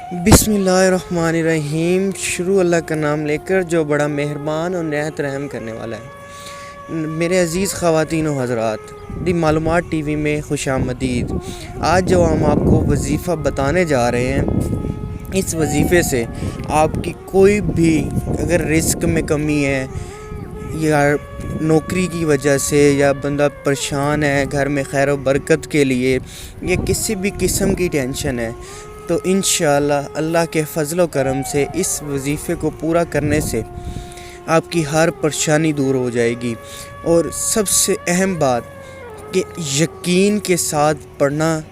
बिस्मिल्लाहिर्रहमानिर्रहीम। शुरू अल्लाह का नाम लेकर जो बड़ा मेहरबान और नहायत रहम करने वाला है। मेरे अज़ीज़ ख़वातीन व हज़रात, दी मालूमात टीवी में खुशामदीद। आज जो हम आपको वजीफ़ा बताने जा रहे हैं, इस वजीफ़े से आपकी कोई भी अगर रिस्क में कमी है या नौकरी की वजह से या बंदा परेशान है घर में खैर व बरकत के लिए या किसी भी किस्म की टेंशन है, तो इंशाअल्लाह अल्लाह के फ़ज़ल व करम से इस वजीफ़े को पूरा करने से आपकी हर परेशानी दूर हो जाएगी। और सबसे अहम बात कि यकीन के साथ पढ़ना।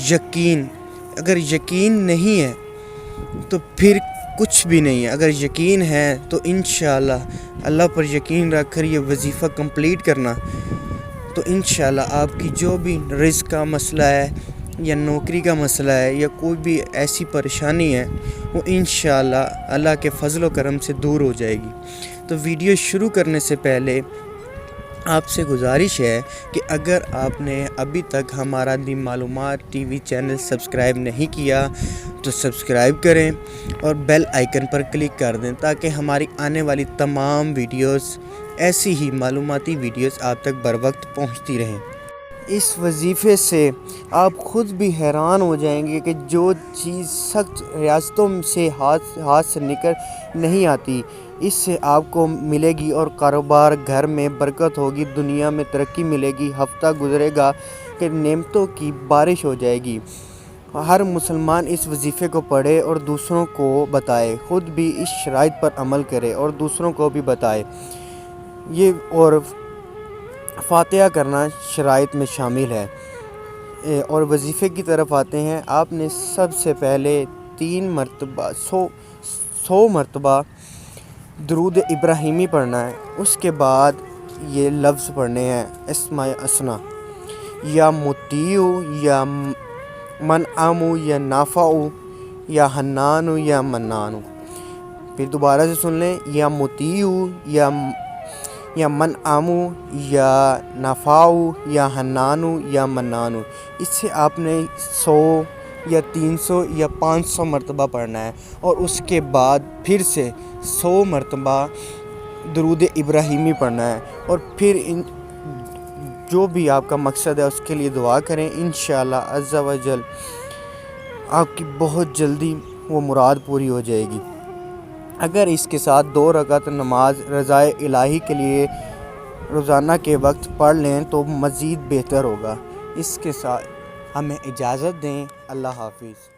यकीन, अगर यकीन नहीं है तो फिर कुछ भी नहीं है। अगर यकीन है तो इंशाअल्लाह अल्लाह पर यकीन रख कर ये वजीफ़ा कंप्लीट करना, तो इंशाअल्लाह आपकी जो भी रिज़्क़ का मसला है या नौकरी का मसला है या कोई भी ऐसी परेशानी है, वो इंशाअल्लाह अल्लाह के फ़ज़ल व करम से दूर हो जाएगी। तो वीडियो शुरू करने से पहले आपसे गुजारिश है कि अगर आपने अभी तक हमारा दी मालूमात टीवी चैनल सब्सक्राइब नहीं किया तो सब्सक्राइब करें और बेल आइकन पर क्लिक कर दें, ताकि हमारी आने वाली तमाम वीडियोस, ऐसी ही मालूमाती वीडियोस आप तक बर वक्त पहुँचती रहें। इस वजीफ़े से आप ख़ुद भी हैरान हो जाएंगे कि जो चीज़ सख्त रियासतों से हाथ से निकल नहीं आती, इससे आपको मिलेगी और कारोबार, घर में बरकत होगी, दुनिया में तरक्की मिलेगी। हफ्ता गुजरेगा कि नेमतों की बारिश हो जाएगी। हर मुसलमान इस वजीफ़े को पढ़े और दूसरों को बताए, ख़ुद भी इस शराइत पर अमल करे और दूसरों को भी बताए। ये और फ़ातिहा करना शराइत में शामिल है। और वजीफ़े की तरफ आते हैं। आपने सबसे पहले 3 मरतबा 100 मरतबा दुरूद इब्राहिमी पढ़ना है। उसके बाद ये लफ्ज़ पढ़ने हैं, अस्माए हसना, या मुतीउ, या मन आमू, या नाफ़ाऊ, या हन्नानु, या मन्नानु। फिर दोबारा से सुन लें, या मुतीउ, या मन आमू, या नफ़ाऊ, या हन्नानु, या मन्नानु। इससे आपने 100 या 300 या 500 मरतबा पढ़ना है और उसके बाद फिर से 100 मरतबा दुरूद इब्राहिमी पढ़ना है। और फिर जो भी आपका मकसद है उसके लिए दुआ करें। इंशाअल्लाह अज़्ज़ा व जल आपकी बहुत जल्दी वो मुराद पूरी हो जाएगी। अगर इसके साथ 2 रकात नमाज रज़ाए इलाही के लिए रोज़ाना के वक्त पढ़ लें तो मज़ीद बेहतर होगा। इसके साथ हमें इजाज़त दें। अल्लाह हाफ़िज़।